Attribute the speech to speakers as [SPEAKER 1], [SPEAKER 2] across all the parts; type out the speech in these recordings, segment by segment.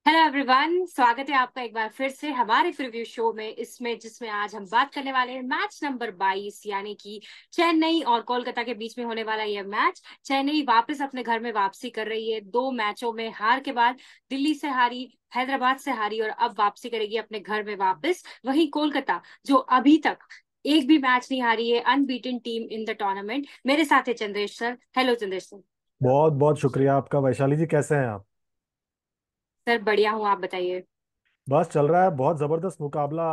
[SPEAKER 1] Hello everyone, स्वागत है आपका एक बार फिर से हमारे प्रीव्यू शो में इसमें जिसमें आज हम बात करने वाले हैं मैच नंबर 22 यानी कि चेन्नई और कोलकाता के बीच में होने वाला यह मैच। चेन्नई वापस अपने घर में वापसी कर रही है, दो मैचों में हार के बाद। दिल्ली से हारी, हैदराबाद से हारी और अब वापसी करेगी अपने घर में वापस। वहीं कोलकाता जो अभी तक एक भी मैच नहीं हारी है, unbeaten team in the tournament. मेरे साथ है Chandresh sir. Hello Chandresh sir.
[SPEAKER 2] बहुत बहुत शुक्रिया आपका। वैशाली जी, कैसे हैं आप?
[SPEAKER 1] सर बढ़िया हूँ, आप बताइए।
[SPEAKER 2] बस चल रहा है। बहुत जबरदस्त मुकाबला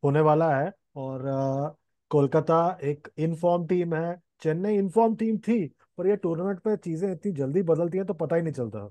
[SPEAKER 2] होने वाला है। और कोलकाता एक इनफॉर्म टीम है, चेन्नई इनफॉर्म टीम थी। पर ये टूर्नामेंट पे चीजें इतनी जल्दी बदलती हैं तो पता ही नहीं चलता।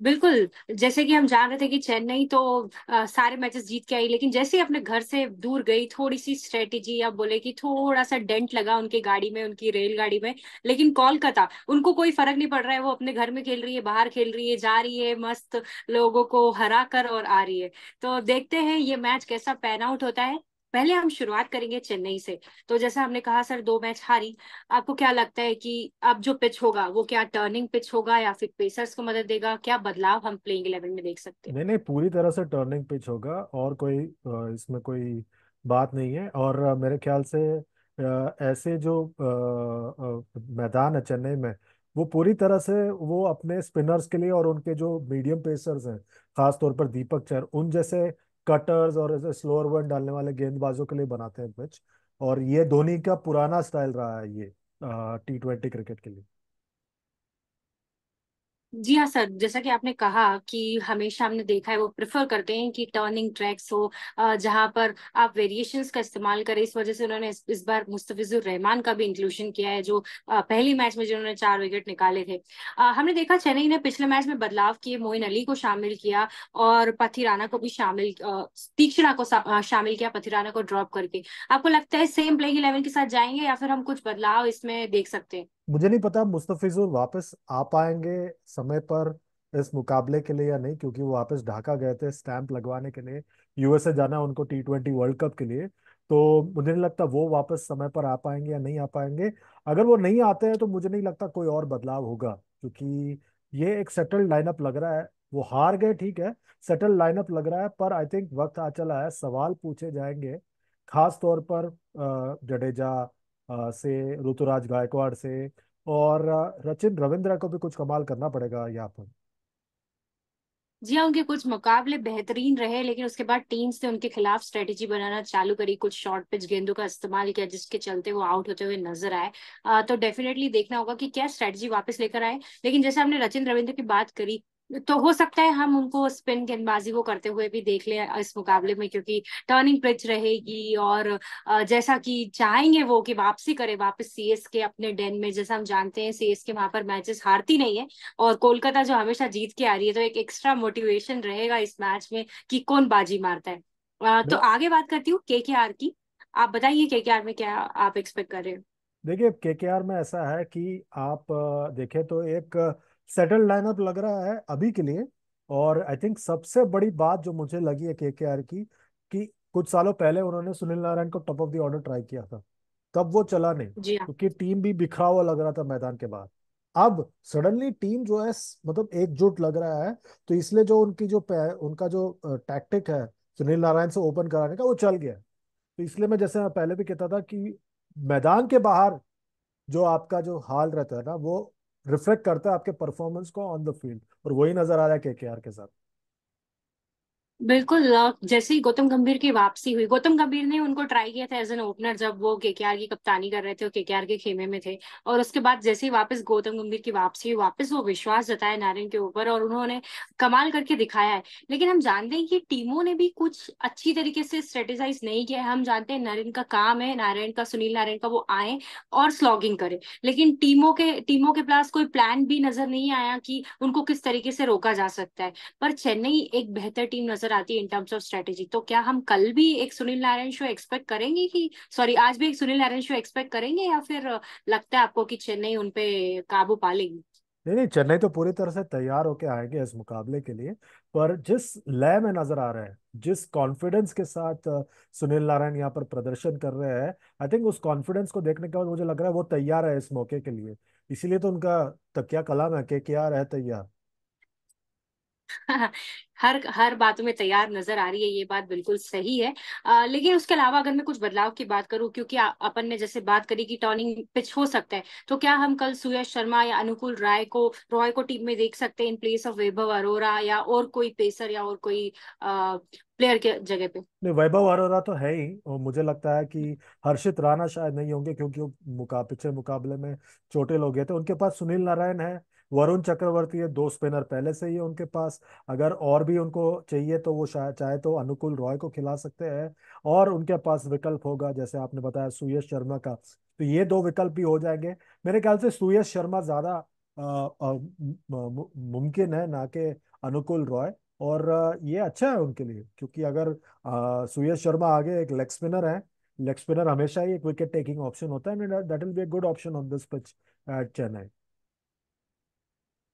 [SPEAKER 1] बिल्कुल। जैसे कि हम जान रहे थे कि चेन्नई तो सारे मैचेस जीत के आई, लेकिन जैसे ही अपने घर से दूर गई, थोड़ी सी स्ट्रेटेजी या बोले कि थोड़ा सा डेंट लगा उनकी गाड़ी में, उनकी रेलगाड़ी में। लेकिन कोलकाता, उनको कोई फर्क नहीं पड़ रहा है, वो अपने घर में खेल रही है, बाहर खेल रही है, जा रही है मस्त, लोगों को हरा कर और आ रही है। तो देखते हैं ये मैच कैसा पैन आउट होता है। पहले हम शुरुआत करेंगे चेन्नई से। तो जैसा हमने कहा सर, दो मैच हारी। आपको क्या लगता है कि अब जो पिच होगा वो क्या टर्निंग पिच होगा या फिर पेसर्स को मदद देगा? क्या बदलाव हम प्लेइंग 11 में देख सकते हैं?
[SPEAKER 2] नहीं नहीं, पूरी तरह से टर्निंग पिच होगा और कोई इसमें कोई बात नहीं है। और मेरे ख्याल से ऐसे जो मैदान है चेन्नई में, वो पूरी तरह से वो अपने स्पिनर्स के लिए और उनके जो मीडियम पेसर्स हैं, खास तौर पर दीपक चहर, उन जैसे कटर्स और ऐसे स्लोअर वन डालने वाले गेंदबाजों के लिए बनाते हैं पिच। और ये धोनी का पुराना स्टाइल रहा है ये T20 क्रिकेट के लिए।
[SPEAKER 1] जी हाँ सर, जैसा कि आपने कहा कि हमेशा हमने देखा है वो प्रेफर करते हैं कि टर्निंग ट्रैक्स हो, जहां पर आप वेरिएशंस का इस्तेमाल करें। इस वजह से उन्होंने इस बार मुस्तफिजुर रहमान का भी इंक्लूजन किया है, जो पहली मैच में जिन्होंने 4 विकेट निकाले थे। हमने देखा चेन्नई ने पिछले मैच में बदलाव किए, मोइन अली को शामिल किया और पथिराना को भी शामिल, तीक्ष्णा को शामिल किया, पथिराना को ड्रॉप करके। आपको लगता है सेम प्लेइंग 11 के साथ जाएंगे या फिर हम कुछ बदलाव इसमें देख सकते हैं?
[SPEAKER 2] मुझे नहीं पता मुस्तफिजुर वापस आ पाएंगे समय पर इस मुकाबले के लिए या नहीं, क्योंकि वो वापस ढाका गए थे स्टैंप लगवाने के लिए। यूएसए जाना है उनको T20 वर्ल्ड कप के लिए। तो मुझे नहीं लगता वो वापस समय पर आ पाएंगे या नहीं आ पाएंगे। अगर वो नहीं आते हैं तो मुझे नहीं लगता कोई और बदलाव होगा, क्योंकि ये एक सेटल्ड लाइनअप लग रहा है। वो हार गए, ठीक है, सेटल्ड लाइनअप लग रहा है। पर आई थिंक वक्त आ चला है, सवाल पूछे जाएंगे, खास तौर पर जडेजा से, ऋतुराज गायकवाड़ से, और रचिन रविंद्र को भी कुछ कमाल करना पड़ेगा यहाँ पर।
[SPEAKER 1] जी हाँ, उनके कुछ मुकाबले बेहतरीन रहे, लेकिन उसके बाद टीम्स ने उनके खिलाफ स्ट्रेटेजी बनाना चालू करी, कुछ शॉर्ट पिच गेंदों का इस्तेमाल किया, जिसके चलते वो आउट होते हुए नजर आए। तो डेफिनेटली देखना होगा कि क्या स्ट्रेटेजी वापस लेकर आए। लेकिन जैसे हमने रचिन रविंद्र की बात करी, तो हो सकता है हम उनको स्पिन गेंदबाजी को करते हुए भी देख लें इस मुकाबले में, क्योंकि टर्निंग पिच रहेगी। और जैसा कि चाहेंगे वो कि वापसी करे वापस सीएसके अपने डेन में। जैसा हम जानते हैं सीएसके वहां पर मैचेस हारती नहीं है, और कोलकाता जो हमेशा जीत के आ रही है, तो एक एक्स्ट्रा मोटिवेशन रहेगा इस मैच में कि कौन बाजी मारता है। तो आगे बात करती हूँ केकेआर की। आप बताइए केकेआर में क्या आप एक्सपेक्ट कर रहे हो?
[SPEAKER 2] देखिए, केकेआर में ऐसा है कि आप देखें तो एक सेटल्ड लाइनअप लग रहा है अभी के लिए। और आई थिंक सबसे बड़ी बात जो मुझे लगी है केकेआर की, कि कुछ सालों पहले उन्होंने सुनील नारायण को top of the order try किया था, तब वो चला नहीं,
[SPEAKER 1] जी हाँ।
[SPEAKER 2] क्योंकि टीम भी बिखरा हुआ लग रहा था मैदान के बाहर। अब सडनली टीम जो है मतलब एकजुट लग रहा है। तो इसलिए जो उनकी जो उनका जो टैक्टिक है सुनील नारायण से ओपन कराने का, वो चल गया। तो इसलिए मैं, जैसे मैं पहले भी कहता था, कि मैदान के बाहर जो आपका जो हाल रहता है ना, वो रिफ्लेक्ट करता है आपके परफॉर्मेंस को ऑन द फील्ड। और वही नजर आ रहा है केकेआर के साथ।
[SPEAKER 1] बिल्कुल। जैसे ही गौतम गंभीर की वापसी हुई, गौतम गंभीर ने उनको ट्राई किया था एज एन ओपनर जब वो केकेआर की कप्तानी कर रहे थे और केकेआर के खेमे में थे। और उसके बाद जैसे ही वापस गौतम गंभीर की वापसी हुई, वापस वो विश्वास जताया नारायण के ऊपर और उन्होंने कमाल करके दिखाया है। लेकिन हम जानते हैं कि टीमों ने भी कुछ अच्छी तरीके से स्ट्रेटेजाइज नहीं किया है। हम जानते हैं नारायण का काम है, नारायण का, सुनील नारायण का, वो आए और स्लॉगिंग करे। लेकिन टीमों के पास कोई प्लान भी नजर नहीं आया कि उनको किस तरीके से रोका जा सकता है। पर चेन्नई एक बेहतर टीम नजर आती है इन टर्म्स ऑफ स्ट्रेटेजी। तो क्या हम कल भी एक सुनील नारायण शो एक्सपेक्ट करेंगे कि, सॉरी, आज भी एक सुनील नारायण शो एक्सपेक्ट करेंगे, या फिर लगता है आपको कि चेन्नई उनपे काबू पा लेगी?
[SPEAKER 2] नहीं नहीं, चेन्नई तो पूरी तरह से तैयार होके आएंगे इस मुकाबले के लिए। पर जिस लय में नजर आ रहा है, जिस कॉन्फिडेंस के साथ सुनील नारायण यहाँ पर प्रदर्शन कर रहे हैं, आई थिंक उस कॉन्फिडेंस को देखने के बाद मुझे लग रहा है वो तैयार है इस मौके के लिए। इसीलिए तो उनका तकिया कलाम है, केकेआर है तैयार।
[SPEAKER 1] हर हर बातों में तैयार नजर आ रही है, ये बात बिल्कुल सही है। लेकिन उसके अलावा अगर मैं कुछ बदलाव की बात करूं, क्योंकि अपन ने जैसे बात करी कि टर्निंग पिच हो सकता है, तो क्या हम कल सुयश शर्मा या अनुकूल रॉय को टीम में देख सकते हैं इन प्लेस ऑफ वैभव अरोरा, या और कोई पेसर या और कोई प्लेयर के जगह पे?
[SPEAKER 2] नहीं, वैभव अरोरा तो है ही, और मुझे लगता है कि हर्षित राणा शायद नहीं होंगे, क्योंकि वो पिछले मुकाबले में चोटिल हो गए थे। उनके पास सुनील नारायण है, वरुण चक्रवर्ती है, दो स्पिनर पहले से ही है उनके पास। अगर और भी उनको चाहिए तो वो शायद चाहे तो अनुकूल रॉय को खिला सकते हैं। और उनके पास विकल्प होगा, जैसे आपने बताया, सुयश शर्मा का, तो ये दो विकल्प भी हो जाएंगे। मेरे ख्याल से सुयश शर्मा ज्यादा मुमकिन है, ना कि अनुकूल रॉय। और ये अच्छा है उनके लिए, क्योंकि अगर सुयश शर्मा आगे एक लेग स्पिनर है, लेग स्पिनर हमेशा ही एक विकेट टेकिंग ऑप्शन होता है, that will be a good option on this pitch at Chennai.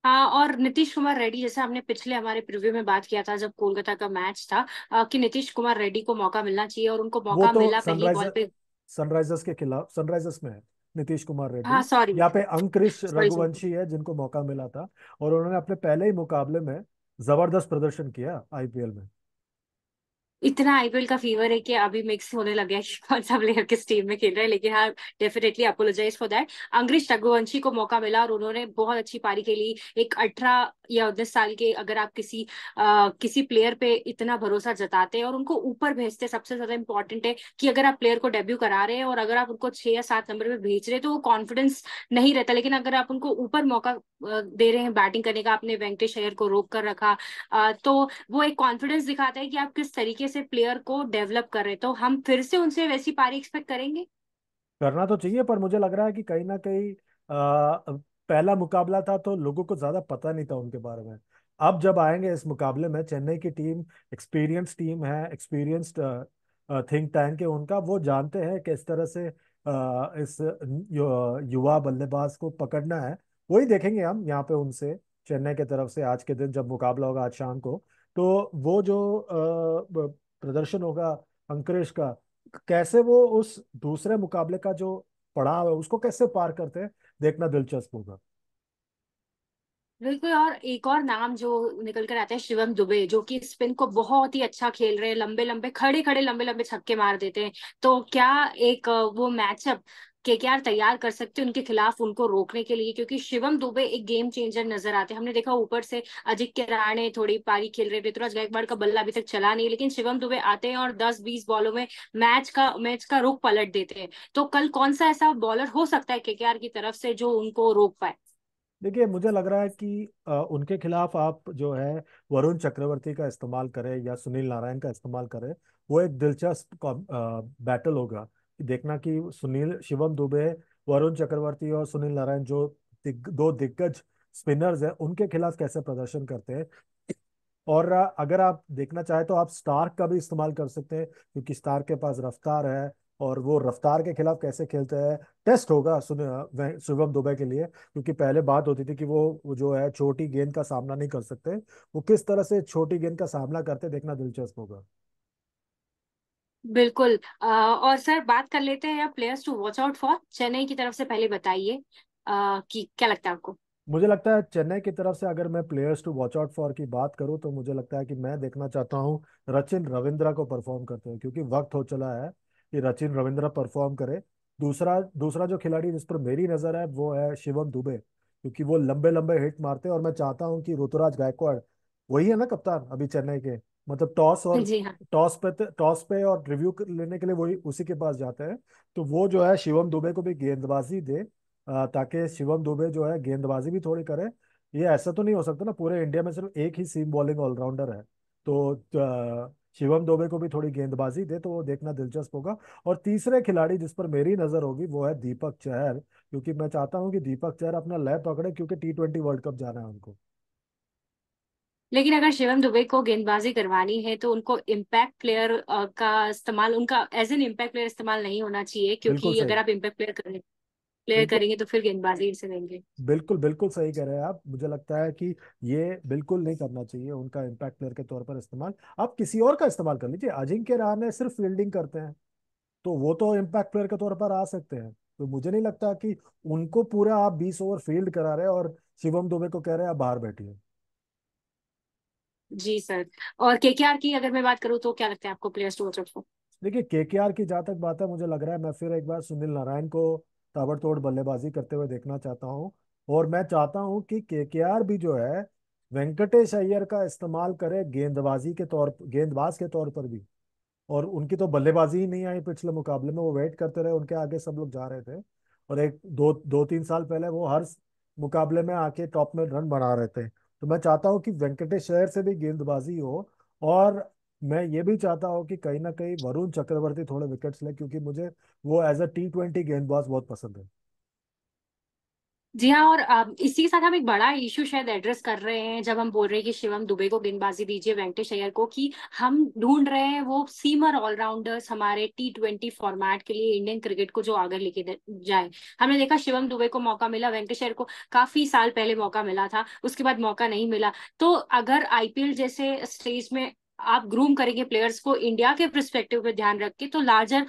[SPEAKER 1] हाँ, और नीतीश कुमार रेड्डी, जैसे हमने पिछले हमारे प्रीव्यू में बात किया था जब कोलकाता का मैच था, कि नीतीश कुमार रेड्डी को मौका मिलना चाहिए, और उनको
[SPEAKER 2] वो
[SPEAKER 1] मौका
[SPEAKER 2] तो
[SPEAKER 1] मिला पहली बॉल पे।
[SPEAKER 2] सनराइजर्स के खिलाफ, सनराइजर्स में है नीतीश कुमार
[SPEAKER 1] हाँ,
[SPEAKER 2] रेड्डी।
[SPEAKER 1] सॉरी
[SPEAKER 2] यहाँ पे अंकुरिश
[SPEAKER 1] सॉरी सॉरी।
[SPEAKER 2] रघुवंशी है जिनको मौका मिला था, और उन्होंने अपने पहले ही मुकाबले में जबरदस्त प्रदर्शन किया आईपीएल में।
[SPEAKER 1] इतना आईपीएल का फीवर है कि अभी मिक्स होने लगा है कि कौन सा प्लेयर किस टीम में खेल रहा है, लेकिन हाँ, डेफिनेटली अपोलोजाइज फॉर दैट। अंग्रेज रघुवंशी को मौका मिला और उन्होंने बहुत अच्छी पारी खेली। एक 18 या 19 साल के, अगर आप किसी प्लेयर पे इतना भरोसा जताते हैं और उनको ऊपर भेजते हैं, सबसे ज्यादा इंपॉर्टेंट है कि अगर आप प्लेयर को डेब्यू करा रहे हैं और अगर आप उनको 6 या 7 नंबर पे भेज रहे हैं तो वो कॉन्फिडेंस नहीं रहता, लेकिन अगर आप उनको ऊपर मौका दे रहे हैं बैटिंग करने का, आपने वेंकटेश अय्यर को रोक कर रखा, तो वो एक कॉन्फिडेंस दिखाता है कि आप किस तरीके से प्लेयर को डेवलप कर रहे हैं। तो हम फिर से उनसे वैसी पारी एक्सपेक्ट करेंगे।
[SPEAKER 2] करना तो चाहिए, पर मुझे लग रहा है कि कहीं ना कहीं पहला मुकाबला था तो लोगों को ज्यादा पता नहीं था उनके बारे में। अब जब आएंगे इस मुकाबले में, चेन्नई की टीम एक्सपीरियंस टीम है, एक्सपीरियंस्ड थिंक टैंक है उनका, वो जानते हैं किस तरह से इस युवा बल्लेबाज को पकड़ना है। वही देखेंगे हम यहाँ पे उनसे, चेन्नई की तरफ से आज के दिन जब मुकाबला होगा आज शाम को। तो वो जो प्रदर्शन होगा अंकुरेश का, कैसे वो उस दूसरे मुकाबले का जो पड़ाव है उसको कैसे पार करते हैं, देखना दिलचस्प होगा।
[SPEAKER 1] बिल्कुल। और एक और नाम जो निकल कर आता है, शिवम दुबे, जो कि स्पिन को बहुत ही अच्छा खेल रहे हैं, लंबे लंबे खड़े खड़े लंबे लंबे छक्के मार देते हैं। तो क्या एक वो मैचअप केकेआर तैयार कर सकते हैं उनके खिलाफ, उनको रोकने के लिए? क्योंकि शिवम दुबे एक गेम चेंजर नजर आते हैं। हमने देखा ऊपर से अजिंक्य रहाणे थोड़ी पारी खेल रहे, ऋतुराज गायकवाड़ का बल्ला अभी तक चला नहीं, लेकिन शिवम दुबे आते हैं और 10-20 बॉलों में मैच का रुख पलट देते हैं। तो कल कौन सा ऐसा बॉलर हो सकता है केकेआर की तरफ से जो उनको रोक पाए?
[SPEAKER 2] देखिए, मुझे लग रहा है कि उनके खिलाफ आप जो है वरुण चक्रवर्ती का इस्तेमाल करें या सुनील नारायण का इस्तेमाल करें, वो एक दिलचस्प बैटल होगा। कि देखना कि सुनील, शिवम दुबे, वरुण चक्रवर्ती और सुनील नारायण, जो दो दिग्गज स्पिनर्स हैं, उनके खिलाफ कैसे प्रदर्शन करते हैं। और अगर आप देखना चाहें तो आप स्टार्क का भी इस्तेमाल कर सकते हैं, क्योंकि स्टार्क के पास रफ्तार है, और वो रफ्तार के खिलाफ कैसे खेलते हैं, टेस्ट होगा शिवम दुबे के लिए। क्योंकि पहले बात होती थी कि वो जो है छोटी गेंद का सामना नहीं कर सकते, वो किस तरह से छोटी गेंद का सामना करते, देखना दिलचस्प होगा।
[SPEAKER 1] बिल्कुल। और सर, बात कर लेते हैं players to watch out for Chennai की तरफ से। पहले बताइए कि क्या लगता है आपको?
[SPEAKER 2] मुझे लगता है चेन्नई की तरफ से अगर मैं players to watch out for की बात करूं, तो मुझे लगता है कि मैं देखना चाहता हूं रचिन रविंद्रा को परफॉर्म करते हुए, क्योंकि वक्त हो चला है कि रचिन रविंद्रा परफॉर्म करे। दूसरा दूसरा जो खिलाड़ी जिस पर मेरी नजर है वो है शिवम दुबे, क्योंकि वो लंबे लंबे हिट मारते हैं, और मैं चाहता हूं कि ऋतुराज गायकवाड़, वही है ना कप्तान अभी चेन्नई के, मतलब
[SPEAKER 1] जी हाँ।
[SPEAKER 2] टॉस पे और रिव्यू लेने के लिए वही उसी के पास जाते हैं। तो वो जो है शिवम दुबे को भी गेंदबाजी दे, ताकि शिवम दुबे जो है गेंदबाजी भी थोड़ी करे। ये ऐसा तो नहीं हो सकता ना, पूरे इंडिया में सिर्फ एक ही सीम बॉलिंग ऑलराउंडर है। तो शिवम दुबे को भी थोड़ी गेंदबाजी दे तो वो देखना दिलचस्प होगा। और तीसरे खिलाड़ी जिस पर मेरी नजर होगी वो है दीपक चहर, क्योंकि मैं चाहता हूं कि दीपक चहर अपना लय पकड़े, क्योंकि T20 वर्ल्ड कप जाना है उनको।
[SPEAKER 1] लेकिन अगर शिवम दुबे को गेंदबाजी करवानी है तो उनको इम्पैक्ट प्लेयर का इस्तेमाल, उनका एज एन इम्पैक्ट प्लेयर इस्तेमाल नहीं होना चाहिए,
[SPEAKER 2] बिल्कुल
[SPEAKER 1] क्योंकि
[SPEAKER 2] सही।
[SPEAKER 1] अगर आप इम्पैक्ट प्लेयर
[SPEAKER 2] बिल्कुल
[SPEAKER 1] करेंगे तो फिर गेंदबाजी से देंगे।
[SPEAKER 2] बिल्कुल बिल्कुल सही कह रहे हैं आप। मुझे लगता है कि ये बिल्कुल नहीं करना चाहिए उनका इम्पैक्ट प्लेयर के तौर पर इस्तेमाल। आप किसी और का इस्तेमाल कर लीजिए, अजिंक्य रहाणे सिर्फ फील्डिंग करते हैं, तो वो तो इम्पैक्ट प्लेयर के तौर पर आ सकते हैं। तो मुझे नहीं लगता कि उनको पूरा आप 20 ओवर फील्ड करा रहे हैं और शिवम दुबे को कह रहे हैं आप बाहर बैठिए।
[SPEAKER 1] जी सर। और केकेआर की अगर मैं बात करूँ तो क्या लगता है आपको players to watch out for?
[SPEAKER 2] देखिए केकेआर की जहाँ तक बात है, मुझे लग रहा है मैं फिर एक बार सुनील नारायण को ताबड़तोड़ बल्लेबाजी करते हुए देखना चाहता हूँ। और मैं चाहता हूँ कि केकेआर भी जो है वेंकटेश अय्यर का इस्तेमाल करे गेंदबाज के तौर पर भी। और उनकी तो बल्लेबाजी ही नहीं आई पिछले मुकाबले में, वो वेट करते रहे, उनके आगे सब लोग जा रहे थे। और एक दो दो तीन साल पहले वो हर मुकाबले में आके टॉप में रन बना रहे थे। तो मैं चाहता हूँ कि वेंकटेश अय्यर से भी गेंदबाजी हो। और मैं ये भी चाहता हूँ कि कहीं ना कहीं वरुण चक्रवर्ती थोड़े विकेट्स ले, क्योंकि मुझे वो एज अ T20 गेंदबाज बहुत पसंद है।
[SPEAKER 1] जी हाँ। और इसी के साथ हम एक बड़ा इशू शायद एड्रेस कर रहे हैं जब हम बोल रहे हैं कि शिवम दुबे को गेंदबाजी दीजिए, वेंकटेश अय्यर को, कि हम ढूंढ रहे हैं वो सीमर ऑलराउंडर्स हमारे T20 फॉर्मेट के लिए इंडियन क्रिकेट को जो आगे लेके जाए। हमने देखा शिवम दुबे को मौका मिला, वेंकटेश अय्यर को काफी साल पहले मौका मिला था, उसके बाद मौका नहीं मिला। तो अगर आईपीएल जैसे स्टेज में आप ग्रूम करेंगे प्लेयर्स को इंडिया के परस्पेक्टिव पे ध्यान रख के, तो लार्जर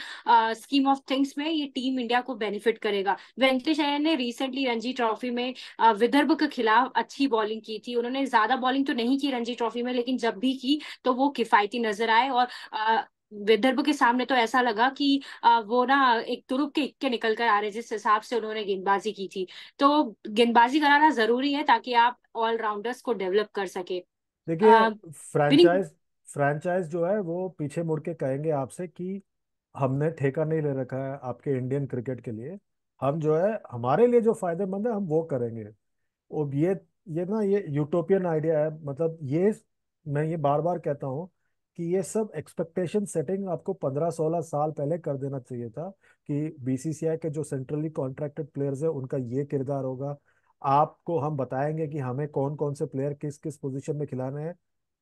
[SPEAKER 1] स्कीम ऑफ थिंग्स में ये टीम इंडिया को बेनिफिट करेगा। वेंकटेश अय्यर ने रिसेंटली रणजी ट्रॉफी में विदर्भ के खिलाफ अच्छी बॉलिंग की थी। उन्होंने ज्यादा बॉलिंग तो नहीं की रणजी ट्रॉफी में, लेकिन जब भी की तो वो किफायती नजर आए। और विदर्भ के सामने तो ऐसा लगा कि वो ना एक तुरुप के इक्के निकल कर आ रहे, जिस हिसाब से उन्होंने गेंदबाजी की थी। तो गेंदबाजी कराना जरूरी है ताकि आप ऑलराउंडर्स को डेवलप कर सके।
[SPEAKER 2] देखिए
[SPEAKER 1] विनिंग।
[SPEAKER 2] फ्रैंचाइज फ्रैंचाइज जो है वो पीछे मुड़ के कहेंगे आपसे कि हमने ठेका नहीं ले रखा है आपके इंडियन क्रिकेट के लिए। हम जो है हमारे लिए जो फायदेमंद है हम वो करेंगे। और ये यूटोपियन आइडिया है, मतलब ये मैं ये बार बार कहता हूँ कि ये सब एक्सपेक्टेशन सेटिंग आपको 15-16 साल पहले कर देना चाहिए था कि बीसीसीआई के जो सेंट्रली कॉन्ट्रैक्टेड प्लेयर्स है उनका ये किरदार होगा। आपको हम बताएंगे कि हमें कौन कौन से प्लेयर किस किस पोजीशन में खिलाने हैं,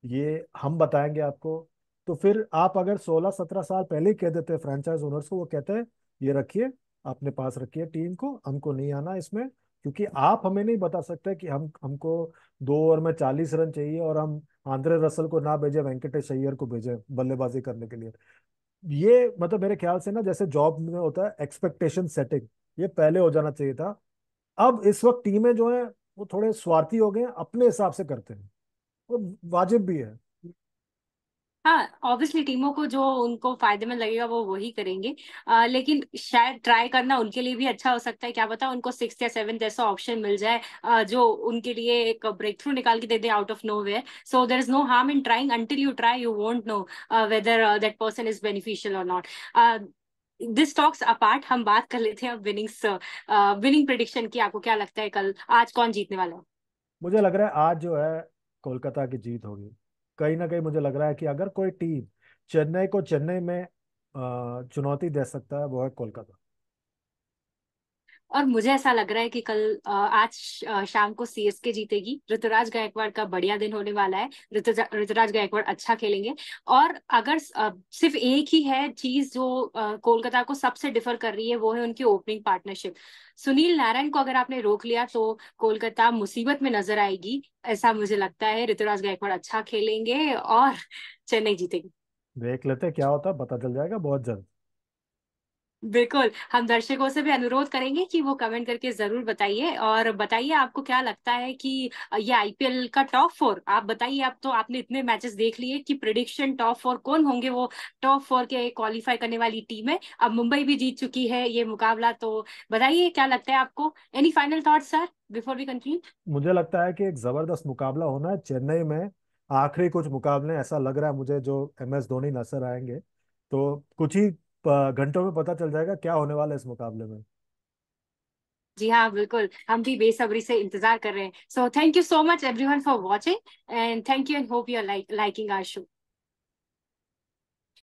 [SPEAKER 2] ये हम बताएंगे आपको। तो फिर आप अगर 16-17 साल पहले ही कह देते फ्रेंचाइज ओनर्स को, वो कहते हैं ये रखिए, अपने पास रखिए टीम को, हमको नहीं आना इसमें, क्योंकि आप हमें नहीं बता सकते कि हमको 2 ओवर में 40 रन चाहिए और हम आंद्रे रसल को ना भेजे, वेंकटेश अय्यर को भेजे बल्लेबाजी करने के लिए। ये मतलब मेरे ख्याल से ना जैसे जॉब में होता है एक्सपेक्टेशन सेटिंग, ये पहले हो जाना चाहिए था। अब इस वक्त टीमें जो है वो थोड़े स्वार्थी हो गए हैं, अपने हिसाब से करते हैं, वो वाजिब भी है।
[SPEAKER 1] हाँ, ऑब्वियसली टीमों को जो उनको फायदेमंद लगेगा वो वही करेंगे। लेकिन शायद ट्राई करना उनके लिए भी अच्छा हो सकता है, क्या पता उनको सिक्स या सेवन ऐसा ऑप्शन मिल जाए जो उनके लिए एक ब्रेक थ्रू निकाल के दे दे out of nowhere. So there is no harm in trying, until you try you won't know whether that person is beneficial और नॉट। दिस टॉक्स अपार्ट, हम बात कर लेते हैं अब विनिंग प्रिडिक्शन की। आपको क्या लगता है कल आज कौन जीतने वाला है?
[SPEAKER 2] मुझे लग रहा है आज जो है कोलकाता की जीत होगी। कहीं ना कहीं मुझे लग रहा है कि अगर कोई टीम चेन्नई को चेन्नई में चुनौती दे सकता है वो है कोलकाता।
[SPEAKER 1] और मुझे ऐसा लग रहा है कि कल आज शाम को सीएसके जीतेगी। ऋतुराज गायकवाड़ का बढ़िया दिन होने वाला है। ऋतुराज गायकवाड़ अच्छा खेलेंगे। और अगर सिर्फ एक ही है चीज जो कोलकाता को सबसे डिफर कर रही है, वो है उनकी ओपनिंग पार्टनरशिप। सुनील नारायण को अगर आपने रोक लिया तो कोलकाता मुसीबत में नजर आएगी, ऐसा मुझे लगता है। ऋतुराज गायकवाड़ अच्छा खेलेंगे और चेन्नई जीतेगी।
[SPEAKER 2] देख लेते हैं क्या होता है, पता चल जाएगा बहुत जल्द।
[SPEAKER 1] बिल्कुल, हम दर्शकों से भी अनुरोध करेंगे कि वो कमेंट करके जरूर बताइए, और बताइए आपको क्या लगता है कि ये आईपीएल का टॉप 4 आप बताइए। अब तो आपने इतने मैचेस देख लिए कि प्रिडिक्शन टॉप 4 कौन होंगे, वो टॉप 4 के क्वालिफाई करने वाली टीम है। अब मुंबई भी जीत चुकी है ये मुकाबला, तो बताइए क्या लगता है आपको। Any final thoughts sir before we conclude?
[SPEAKER 2] मुझे लगता है कि एक जबरदस्त मुकाबला होना है चेन्नई में। आखिरी कुछ मुकाबले ऐसा लग रहा है मुझे जो MS धोनी नजर आएंगे। तो कुछ ही घंटों में पता चल जाएगा क्या होने वाला है इस मुकाबले में।
[SPEAKER 1] जी हाँ, बिल्कुल, हम भी बेसब्री से इंतजार कर रहे हैं। So thank you so much everyone for watching, and thank you and hope you are liking our show.